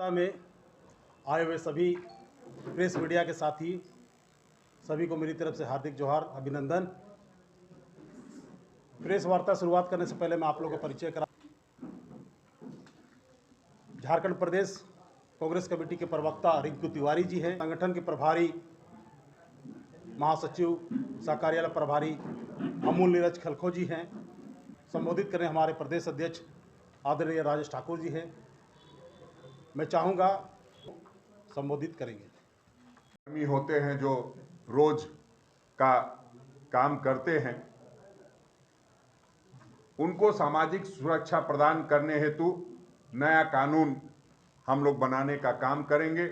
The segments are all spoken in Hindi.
वार्ता में आए हुए सभी प्रेस मीडिया के साथी सभी को मेरी तरफ से हार्दिक जोहार, अभिनंदन। प्रेस वार्ता शुरुआत करने से पहले मैं आप लोगों को परिचय करा। झारखंड प्रदेश कांग्रेस कमेटी के प्रवक्ता रिंकू तिवारी जी हैं। संगठन के प्रभारी महासचिव सह कार्यालय प्रभारी अमूल नीरज खलखो जी हैं। संबोधित करें हमारे प्रदेश अध्यक्ष आदरणीय राजेश ठाकुर जी हैं। मैं चाहूँगा संबोधित करेंगे। कर्मी होते हैं जो रोज का काम करते हैं, उनको सामाजिक सुरक्षा प्रदान करने हेतु नया कानून हम लोग बनाने का काम करेंगे।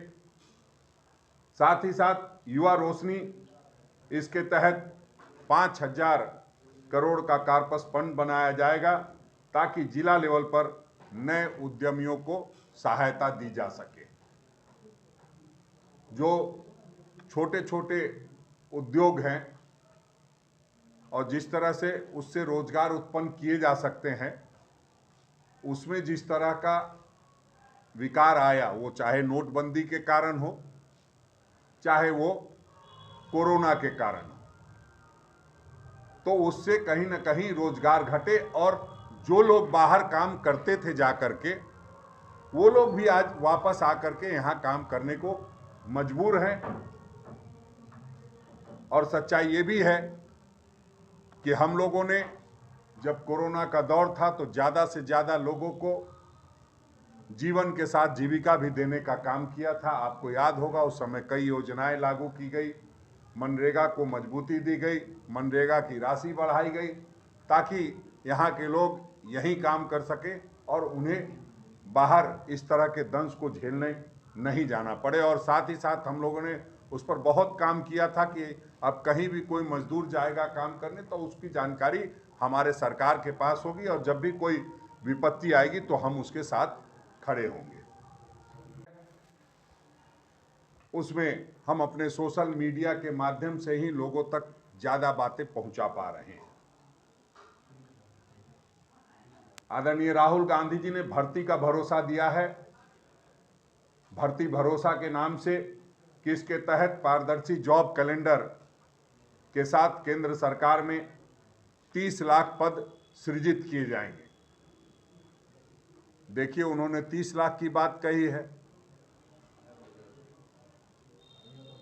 साथ ही साथ युवा रोशनी, इसके तहत 5,000 करोड़ का कार्पस फंड बनाया जाएगा ताकि जिला लेवल पर नए उद्यमियों को सहायता दी जा सके। जो छोटे छोटे उद्योग हैं और जिस तरह से उससे रोजगार उत्पन्न किए जा सकते हैं, उसमें जिस तरह का विकार आया, वो चाहे नोटबंदी के कारण हो, चाहे वो कोरोना के कारण हो, तो उससे कहीं ना कहीं रोजगार घटे और जो लोग बाहर काम करते थे जा करके, वो लोग भी आज वापस आकर के यहाँ काम करने को मजबूर हैं। और सच्चाई ये भी है कि हम लोगों ने जब कोरोना का दौर था तो ज़्यादा से ज़्यादा लोगों को जीवन के साथ जीविका भी देने का काम किया था। आपको याद होगा उस समय कई योजनाएं लागू की गई, मनरेगा को मजबूती दी गई, मनरेगा की राशि बढ़ाई गई ताकि यहाँ के लोग यहीं काम कर सकें और उन्हें बाहर इस तरह के दंश को झेलने नहीं जाना पड़े। और साथ ही साथ हम लोगों ने उस पर बहुत काम किया था कि अब कहीं भी कोई मजदूर जाएगा काम करने तो उसकी जानकारी हमारे सरकार के पास होगी और जब भी कोई विपत्ति आएगी तो हम उसके साथ खड़े होंगे। उसमें हम अपने सोशल मीडिया के माध्यम से ही लोगों तक ज़्यादा बातें पहुंचा पा रहे हैं। आदरणीय राहुल गांधी जी ने भर्ती का भरोसा दिया है। भर्ती भरोसा के नाम से कि इसके तहत पारदर्शी जॉब कैलेंडर के साथ केंद्र सरकार में 30 लाख पद सृजित किए जाएंगे। देखिए, उन्होंने 30 लाख की बात कही है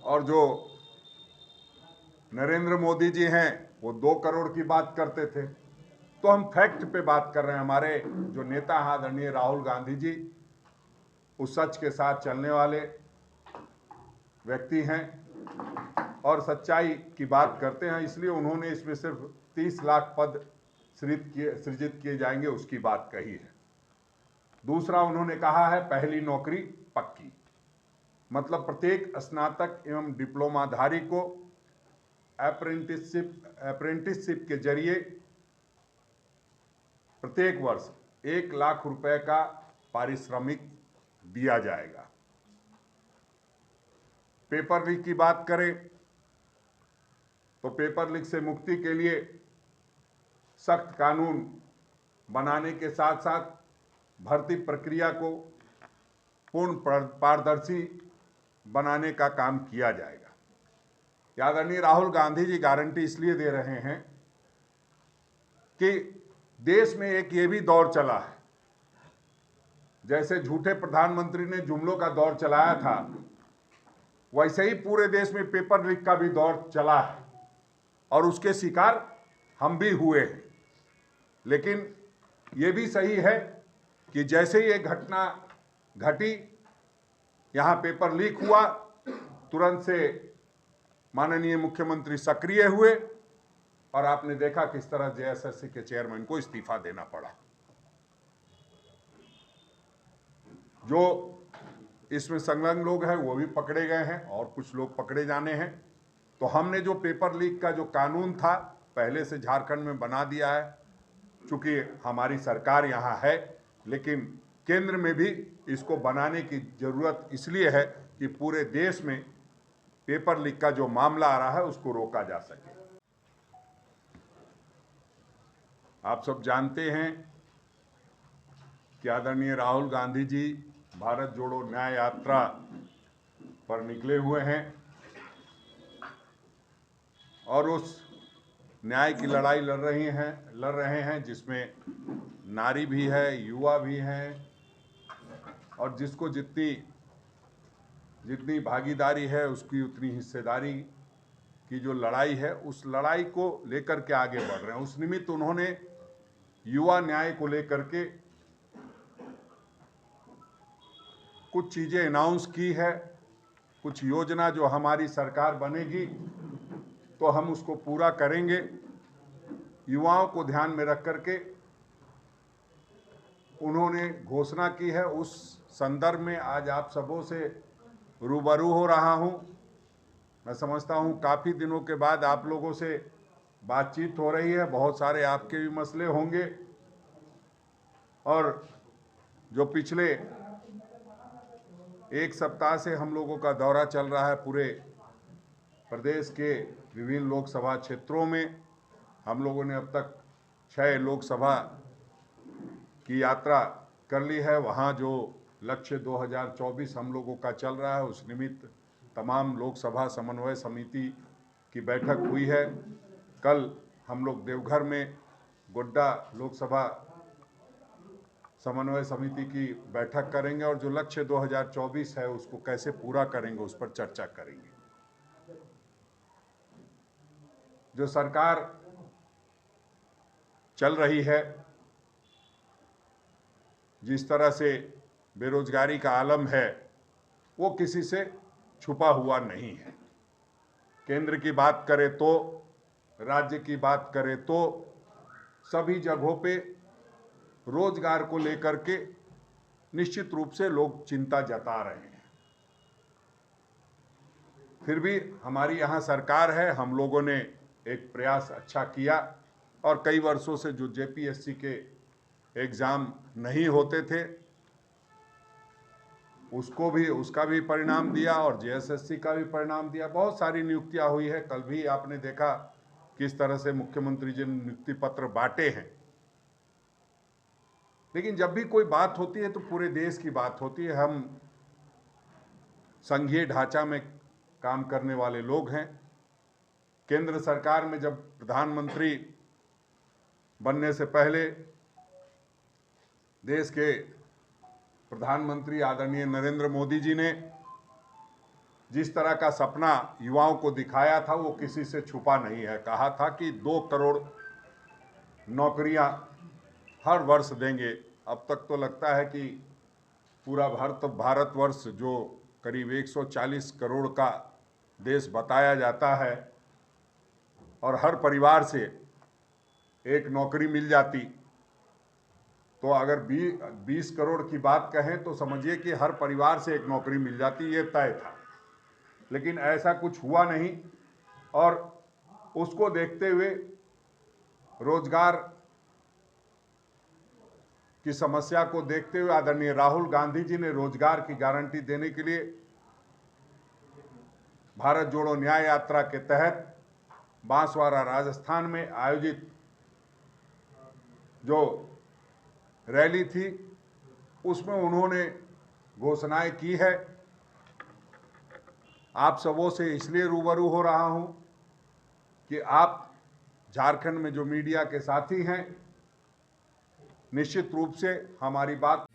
और जो नरेंद्र मोदी जी हैं वो 2 करोड़ की बात करते थे। तो हम फैक्ट पे बात कर रहे हैं। हमारे जो नेता हैं आदरणीय राहुल गांधी जी, उस सच के साथ चलने वाले व्यक्ति हैं और सच्चाई की बात करते हैं, इसलिए उन्होंने इसमें सिर्फ 30 लाख पद सृजित किए जाएंगे उसकी बात कही है। दूसरा, उन्होंने कहा है पहली नौकरी पक्की, मतलब प्रत्येक स्नातक एवं डिप्लोमाधारी को अप्रेंटिसशिप के जरिए प्रत्येक वर्ष 1 लाख रुपए का पारिश्रमिक दिया जाएगा। पेपर लीक की बात करें तो पेपर लीक से मुक्ति के लिए सख्त कानून बनाने के साथ साथ भर्ती प्रक्रिया को पूर्ण पारदर्शी बनाने का काम किया जाएगा। आदरणीय राहुल गांधी जी गारंटी इसलिए दे रहे हैं कि देश में एक ये भी दौर चला है, जैसे झूठे प्रधानमंत्री ने जुमलों का दौर चलाया था, वैसे ही पूरे देश में पेपर लीक का भी दौर चला है और उसके शिकार हम भी हुए हैं। लेकिन ये भी सही है कि जैसे ही ये घटना घटी, यहाँ पेपर लीक हुआ, तुरंत से माननीय मुख्यमंत्री सक्रिय हुए और आपने देखा किस तरह जेएसएससी के चेयरमैन को इस्तीफा देना पड़ा। जो इसमें संलग्न लोग हैं वो भी पकड़े गए हैं और कुछ लोग पकड़े जाने हैं। तो हमने जो पेपर लीक का जो कानून था पहले से झारखंड में बना दिया है। चूंकि हमारी सरकार यहाँ है, लेकिन केंद्र में भी इसको बनाने की जरूरत इसलिए है कि पूरे देश में पेपर लीक का जो मामला आ रहा है उसको रोका जा सके। आप सब जानते हैं कि आदरणीय राहुल गांधी जी भारत जोड़ो न्याय यात्रा पर निकले हुए हैं और उस न्याय की लड़ाई लड़ रहे हैं जिसमें नारी भी है, युवा भी हैं और जिसको जितनी भागीदारी है उसकी उतनी हिस्सेदारी की जो लड़ाई है, उस लड़ाई को लेकर के आगे बढ़ रहे हैं। उस निमित्त उन्होंने युवा न्याय को लेकर के कुछ चीज़ें अनाउंस की है, कुछ योजना जो हमारी सरकार बनेगी तो हम उसको पूरा करेंगे। युवाओं को ध्यान में रख करके उन्होंने घोषणा की है। उस संदर्भ में आज आप सबों से रूबरू हो रहा हूं। मैं समझता हूं काफ़ी दिनों के बाद आप लोगों से बातचीत हो रही है, बहुत सारे आपके भी मसले होंगे और जो पिछले एक सप्ताह से हम लोगों का दौरा चल रहा है पूरे प्रदेश के विभिन्न लोकसभा क्षेत्रों में, हम लोगों ने अब तक 6 लोकसभा की यात्रा कर ली है। वहाँ जो लक्ष्य 2024 हम लोगों का चल रहा है, उस निमित्त तमाम लोकसभा समन्वय समिति की बैठक हुई है। कल हम लोग देवघर में गोड्डा लोकसभा समन्वय समिति की बैठक करेंगे और जो लक्ष्य 2024 है उसको कैसे पूरा करेंगे उस पर चर्चा करेंगे। जो सरकार चल रही है, जिस तरह से बेरोजगारी का आलम है, वो किसी से छुपा हुआ नहीं है। केंद्र की बात करें तो, राज्य की बात करें तो, सभी जगहों पे रोजगार को लेकर के निश्चित रूप से लोग चिंता जता रहे हैं। फिर भी हमारी यहाँ सरकार है, हम लोगों ने एक प्रयास अच्छा किया और कई वर्षों से जो जेपीएससी के एग्ज़ाम नहीं होते थे उसका भी परिणाम दिया और जेएसएससी का भी परिणाम दिया। बहुत सारी नियुक्तियां हुई है। कल भी आपने देखा किस तरह से मुख्यमंत्री जी ने नियुक्ति पत्र बांटे हैं। लेकिन जब भी कोई बात होती है तो पूरे देश की बात होती है। हम संघीय ढांचा में काम करने वाले लोग हैं। केंद्र सरकार में जब प्रधानमंत्री बनने से पहले देश के प्रधानमंत्री आदरणीय नरेंद्र मोदी जी ने जिस तरह का सपना युवाओं को दिखाया था वो किसी से छुपा नहीं है। कहा था कि 2 करोड़ नौकरियां हर वर्ष देंगे। अब तक तो लगता है कि पूरा भारतवर्ष जो करीब 140 करोड़ का देश बताया जाता है और हर परिवार से एक नौकरी मिल जाती तो अगर 20 करोड़ की बात कहें तो समझिए कि हर परिवार से एक नौकरी मिल जाती, ये तय था। लेकिन ऐसा कुछ हुआ नहीं और उसको देखते हुए रोजगार की समस्या को देखते हुए आदरणीय राहुल गांधी जी ने रोजगार की गारंटी देने के लिए भारत जोड़ो न्याय यात्रा के तहत बांसवाड़ा राजस्थान में आयोजित जो रैली थी उसमें उन्होंने घोषणाएं की है। आप सबों से इसलिए रूबरू हो रहा हूं कि आप झारखंड में जो मीडिया के साथी हैं, निश्चित रूप से हमारी बात